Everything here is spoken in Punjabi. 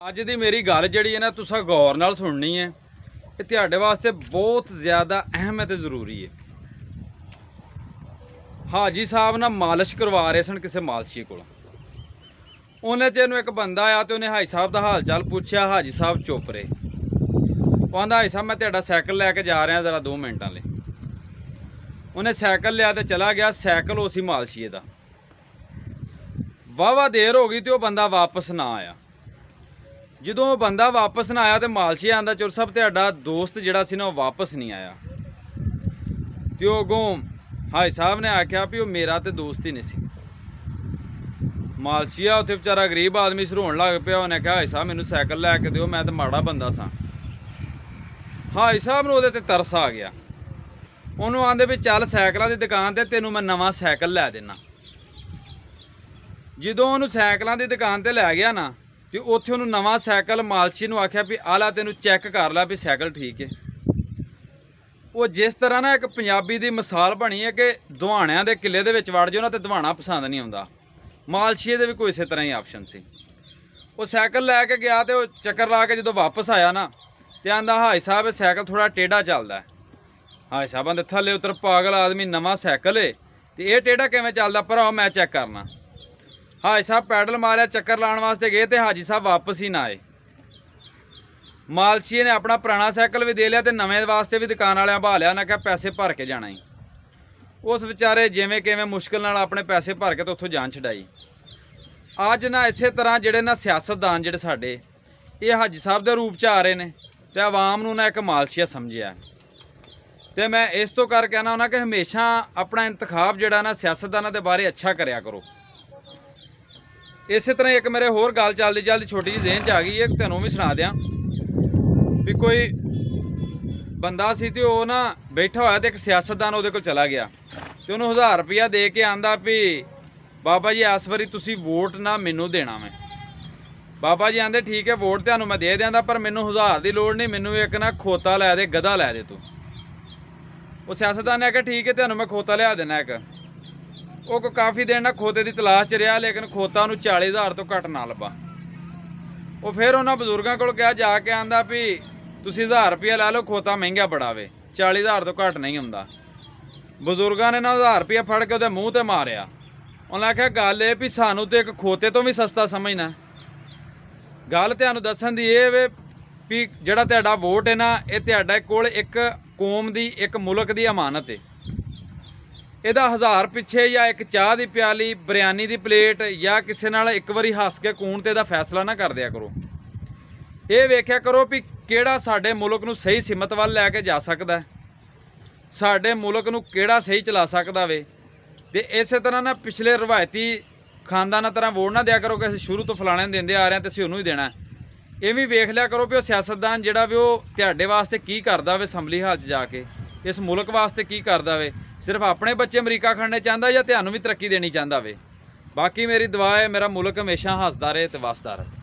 ਅੱਜ ਦੀ ਮੇਰੀ ਗੱਲ ਜਿਹੜੀ ਹੈ ਨਾ ਤੁਸੀਂ ਗੌਰ ਨਾਲ ਸੁਣਨੀ ਹੈ। ਇਹ ਤੁਹਾਡੇ ਵਾਸਤੇ ਬਹੁਤ ਜ਼ਿਆਦਾ ਅਹਿਮ ਤੇ ਜ਼ਰੂਰੀ ਹੈ। ਹਾਜੀ ਸਾਹਿਬ ਨਾਲ ਮਾਲਿਸ਼ ਕਰਵਾ ਰਹੇ ਸਨ ਕਿਸੇ ਮਾਲਸ਼ੀ ਕੋਲ। ਉਹਨੇ ਤੇ ਇਹਨੂੰ ਇੱਕ ਬੰਦਾ ਆਇਆ ਤੇ ਉਹਨੇ ਹਾਜੀ ਸਾਹਿਬ ਦਾ ਹਾਲ ਚਾਲ ਪੁੱਛਿਆ। ਹਾਜੀ ਸਾਹਿਬ ਚੁੱਪ ਰਹੇ। ਉਹ ਕਹਿੰਦਾ ਹਾਜੀ ਸਾਹਿਬ ਮੈਂ ਤੁਹਾਡਾ ਸਾਈਕਲ ਲੈ ਕੇ ਜਾ ਰਿਹਾ ਜ਼ਰਾ 2 ਮਿੰਟਾਂ ਲਈ। ਉਹਨੇ ਸਾਈਕਲ ਲਿਆ ਤੇ ਚਲਾ ਗਿਆ। ਸਾਈਕਲ ਉਹ ਸੀ ਮਾਲਸ਼ੀਏ ਦਾ। ਵਾਹਵਾ ਦੇਰ ਹੋ ਗਈ ਤੇ ਉਹ ਬੰਦਾ ਵਾਪਸ ਨਾ ਆਇਆ। ਜਦੋਂ ਉਹ ਬੰਦਾ ਵਾਪਸ ਨਾ ਆਇਆ ਤੇ ਮਾਲਸ਼ੀਆ ਆਂਦਾ ਚੁਰ ਸਾਹਿਬ ਤੁਹਾਡਾ ਦੋਸਤ ਜਿਹੜਾ ਸੀ ਨਾ ਉਹ ਵਾਪਸ ਨਹੀਂ ਆਇਆ। ਤੇ ਉਹ ਅੱਗੋਂ ਹਾਜੀ ਸਾਹਿਬ ਨੇ ਆਖਿਆ ਵੀ ਉਹ ਮੇਰਾ ਤੇ ਦੋਸਤ ਹੀ ਨਹੀਂ ਸੀ। ਮਾਲਸ਼ੀਆ ਉੱਥੇ ਵਿਚਾਰਾ ਗਰੀਬ ਆਦਮੀ ਸਰੋਣ ਲੱਗ ਪਿਆ। ਉਹਨੇ ਕਿਹਾ ਹਾਜੀ ਸਾਹਿਬ ਮੈਨੂੰ ਸਾਈਕਲ ਲੈ ਕੇ ਦਿਓ, ਮੈਂ ਤਾਂ ਮਾੜਾ ਬੰਦਾ ਸਾਂ। ਹਾਜੀ ਸਾਹਿਬ ਨੂੰ ਉਹਦੇ ਤੇ ਤਰਸ ਆ ਗਿਆ। ਉਹਨੂੰ ਆਂਦੇ ਵੀ ਚੱਲ ਸਾਈਕਲਾਂ ਦੀ ਦੁਕਾਨ ਤੇ ਤੈਨੂੰ ਮੈਂ ਨਵਾਂ ਸਾਈਕਲ ਲੈ ਦੇਣਾ। ਜਦੋਂ ਉਹਨੂੰ ਸਾਈਕਲਾਂ ਦੀ ਦੁਕਾਨ ਤੇ ਲੈ ਗਿਆ ਨਾ ਤੇ ਉੱਥੇ ਉਹਨੂੰ ਨਵਾਂ ਸਾਈਕਲ ਮਾਲਸ਼ੀ ਨੂੰ ਆਖਿਆ ਵੀ ਆਹ ਲੈ ਤੈਨੂੰ ਚੈੱਕ ਕਰ ਲੈ ਵੀ ਸਾਈਕਲ ਠੀਕ ਹੈ। ਉਹ ਜਿਸ ਤਰ੍ਹਾਂ ਨਾ ਇੱਕ ਪੰਜਾਬੀ ਦੀ ਮਿਸਾਲ ਬਣੀ ਹੈ ਕਿ ਦੁਹਾਣਿਆਂ ਦੇ ਕਿੱਲੇ ਦੇ ਵਿੱਚ ਵੜ ਜਾਓ ਨਾ ਤੇ ਦੁਹਾਣਾ ਪਸੰਦ ਨਹੀਂ ਆਉਂਦਾ। ਮਾਲਸ਼ੀਏ ਦੇ ਵੀ ਕੋਈ ਇਸੇ ਤਰ੍ਹਾਂ ਹੀ ਆਪਸ਼ਨ ਸੀ। ਉਹ ਸਾਈਕਲ ਲੈ ਕੇ ਗਿਆ ਤੇ ਉਹ ਚੱਕਰ ਲਾ ਕੇ ਜਦੋਂ ਵਾਪਸ ਆਇਆ ਨਾ ਤੇ ਆਂਦਾ ਹਾਜੀ ਸਾਹਿਬ ਇਹ ਸਾਈਕਲ ਥੋੜਾ ਟੇਢਾ ਚੱਲਦਾ। ਹਾਜੀ ਸਾਹਿਬਾਂ ਦੇ ਥੱਲੇ ਉਤਰ ਪਾਗਲ ਆਦਮੀ, ਨਵਾਂ ਸਾਈਕਲ ਏ ਤੇ ਇਹ ਟੇਢਾ ਕਿਵੇਂ ਚੱਲਦਾ? ਭਰਾ ਮੈਂ ਚੈੱਕ ਕਰਨਾ। ਹਾਜੀ ਸਾਹਿਬ ਪੈਡਲ ਮਾਰਿਆ, ਚੱਕਰ ਲਾਉਣ ਵਾਸਤੇ ਗਏ ਤੇ ਹਾਜੀ ਸਾਹਿਬ ਵਾਪਸ ਹੀ ਨਾ ਆਏ। ਮਾਲਸ਼ੀਏ ਨੇ ਆਪਣਾ ਪੁਰਾਣਾ ਸਾਈਕਲ ਵੀ ਦੇ ਲਿਆ ਤੇ ਨਵੇਂ ਵਾਸਤੇ ਵੀ ਦੁਕਾਨ ਵਾਲਿਆਂ ਬਹਾ ਲਿਆ। ਨਾ ਕਿਹਾ ਪੈਸੇ ਭਰ ਕੇ ਜਾਣਾ ਹੀ। ਉਸ ਵਿਚਾਰੇ ਜਿਵੇਂ ਕਿਵੇਂ ਮੁਸ਼ਕਿਲ ਨਾਲ ਆਪਣੇ ਪੈਸੇ ਭਰ ਕੇ ਤੇ ਉੱਥੋਂ ਜਾਨ ਛਡਾਈ। ਅੱਜ ਨਾ ਇਸੇ ਤਰ੍ਹਾਂ ਜਿਹੜੇ ਨਾ ਸਿਆਸਤਦਾਨ ਜਿਹੜੇ ਸਾਡੇ ਇਹ ਹਾਜੀ ਸਾਹਿਬ ਦੇ ਰੂਪ 'ਚ ਆ ਰਹੇ ਨੇ ਤੇ ਆਵਾਮ ਨੂੰ ਨਾ ਇੱਕ ਮਾਲਸ਼ੀਆ ਸਮਝਿਆ। ਤੇ ਮੈਂ ਇਸ ਤੋਂ ਕਰ ਕਹਿਣਾ ਉਹਨਾਂ ਕਿ ਹਮੇਸ਼ਾ ਆਪਣਾ ਇੰਤਖਾਬ ਜਿਹੜਾ ਨਾ ਸਿਆਸਤਦਾਨਾਂ ਦੇ ਬਾਰੇ ਅੱਛਾ ਕਰਿਆ ਕਰੋ। ਇਸੇ ਤਰ੍ਹਾਂ ਇੱਕ ਮੇਰੇ ਹੋਰ ਗੱਲ ਚੱਲਦੀ ਛੋਟੀ ਜਿਹੀ ਜ਼ਿਹਨ 'ਚ ਆ ਗਈ ਹੈ, ਤੁਹਾਨੂੰ ਵੀ ਸੁਣਾ ਦਿਆਂ ਵੀ ਕੋਈ ਬੰਦਾ ਸੀ ਤੇ ਉਹ ਨਾ ਬੈਠਾ ਹੋਇਆ ਤੇ ਇੱਕ ਸਿਆਸਤਦਾਨ ਉਹਦੇ ਕੋਲ ਚਲਾ ਗਿਆ ਤੇ ਉਹਨੂੰ 1000 ਰੁਪਇਆ ਦੇ ਕੇ ਆਂਦਾ ਵੀ ਬਾਬਾ ਜੀ ਇਸ ਵਾਰੀ ਤੁਸੀਂ ਵੋਟ ਨਾ ਮੈਨੂੰ ਦੇਣਾ। ਮੈਂ ਬਾਬਾ ਜੀ ਆਂਦੇ ਠੀਕ ਹੈ ਵੋਟ ਤੁਹਾਨੂੰ ਮੈਂ ਦੇ ਦਿਆਂਦਾ ਪਰ ਮੈਨੂੰ 1000 ਦੀ ਲੋੜ ਨਹੀਂ, ਮੈਨੂੰ ਇੱਕ ਨਾ ਖੋਤਾ ਲੈ ਦੇ, ਗਧਾ ਲੈ ਦੇ ਤੂੰ। ਉਹ ਸਿਆਸਤਦਾਨ ਨੇ ਆਖਿਆ ਠੀਕ ਹੈ ਤੁਹਾਨੂੰ ਮੈਂ ਖੋਤਾ ਲਿਆ ਦੇਣਾ ਇੱਕ। ਉਹ ਕਾਫੀ ਦਿਨ ਨਾ ਖੋਤੇ ਦੀ ਤਲਾਸ਼ 'ਚ ਰਿਹਾ ਲੇਕਿਨ ਖੋਤਾ ਉਹਨੂੰ 40,000 ਤੋਂ ਘੱਟ ਨਾ ਲੱਭਾ। ਉਹ ਫਿਰ ਉਹਨਾਂ ਬਜ਼ੁਰਗਾਂ ਕੋਲ ਗਿਆ ਜਾ ਕੇ ਆਂਦਾ ਵੀ ਤੁਸੀਂ 1000 ਰੁਪਇਆ ਲੈ ਲਓ, ਖੋਤਾ ਮਹਿੰਗਾ ਬੜਾ ਵੇ, 40,000 ਤੋਂ ਘੱਟ ਨਹੀਂ ਹੁੰਦਾ। ਬਜ਼ੁਰਗਾਂ ਨੇ ਨਾ 1000 ਰੁਪਇਆ ਫੜ ਕੇ ਉਹਦੇ ਮੂੰਹ ਤੇ ਮਾਰਿਆ। ਉਹਨਾਂ ਆਖਿਆ ਗੱਲ ਇਹ ਵੀ ਸਾਨੂੰ ਤੇ ਇੱਕ ਖੋਤੇ ਤੋਂ ਵੀ ਸਸਤਾ ਸਮਝਣਾ। ਗੱਲ ਤੁਹਾਨੂੰ ਦੱਸਣ ਦੀ ਇਹ ਵੇ ਵੀ ਜਿਹੜਾ ਤੁਹਾਡਾ ਵੋਟ ਹੈ ਨਾ ਇਹ ਤੁਹਾਡੇ ਕੋਲ ਇੱਕ ਕੌਮ ਦੀ, ਇੱਕ ਮੁਲਕ ਦੀ ਅਮਾਨਤ ਹੈ। ਇਹਦਾ 1000 ਪਿੱਛੇ ਜਾਂ ਇੱਕ ਚਾਹ ਦੀ ਪਿਆਲੀ, ਬਿਰਿਆਨੀ ਦੀ ਪਲੇਟ ਜਾਂ ਕਿਸੇ ਨਾਲ ਇੱਕ ਵਾਰੀ ਹੱਸ ਕੇ ਕੂਣ ਤੇ ਦਾ ਫੈਸਲਾ ਨਾ ਕਰ ਦਿਆ ਕਰੋ। ਇਹ ਵੇਖਿਆ ਕਰੋ ਵੀ ਕਿਹੜਾ ਸਾਡੇ ਮੁਲਕ ਨੂੰ ਸਹੀ ਸਿਮਤ ਵੱਲ ਲੈ ਕੇ ਜਾ ਸਕਦਾ, ਸਾਡੇ ਮੁਲਕ ਨੂੰ ਕਿਹੜਾ ਸਹੀ ਚਲਾ ਸਕਦਾ ਵੇ। ਤੇ ਇਸੇ ਤਰ੍ਹਾਂ ਨਾ ਪਿਛਲੇ ਰਵਾਇਤੀ ਖਾਨਦਾਨਾਂ ਤਰ੍ਹਾਂ ਵੋਟ ਨਾ ਦਿਆ ਕਰੋ ਕਿ ਅਸੀਂ ਸ਼ੁਰੂ ਤੋਂ ਫਲਾਣੇ ਨੂੰ ਦਿੰਦੇ ਆ ਰਹੇ ਹਾਂ ਤੇ ਅਸੀਂ ਉਹਨੂੰ ਹੀ ਦੇਣਾ। ਇਹ ਵੀ ਵੇਖ ਲਿਆ ਕਰੋ ਵੀ ਉਹ ਸਿਆਸਤਦਾਨ ਜਿਹੜਾ ਵੀ ਉਹ ਤੁਹਾਡੇ ਵਾਸਤੇ ਕੀ ਕਰਦਾ ਵੇ, ਅਸੈਂਬਲੀ ਹਾਲ 'ਚ ਜਾ ਕੇ ਇਸ ਮੁਲਕ ਵਾਸਤੇ ਕੀ ਕਰਦਾ ਵੇ। ਸਿਰਫ ਆਪਣੇ ਬੱਚੇ ਅਮਰੀਕਾ ਖੜਨੇ ਚਾਹੁੰਦਾ ਜਾਂ ਤੁਹਾਨੂੰ ਵੀ ਤਰੱਕੀ ਦੇਣੀ ਚਾਹੁੰਦਾ ਵੇ। ਬਾਕੀ ਮੇਰੀ ਦੁਆ ਹੈ ਮੇਰਾ ਮੁਲਕ ਹਮੇਸ਼ਾ ਹੱਸਦਾ ਰਹੇ ਤੇ ਵਸਦਾ ਰਹੇ।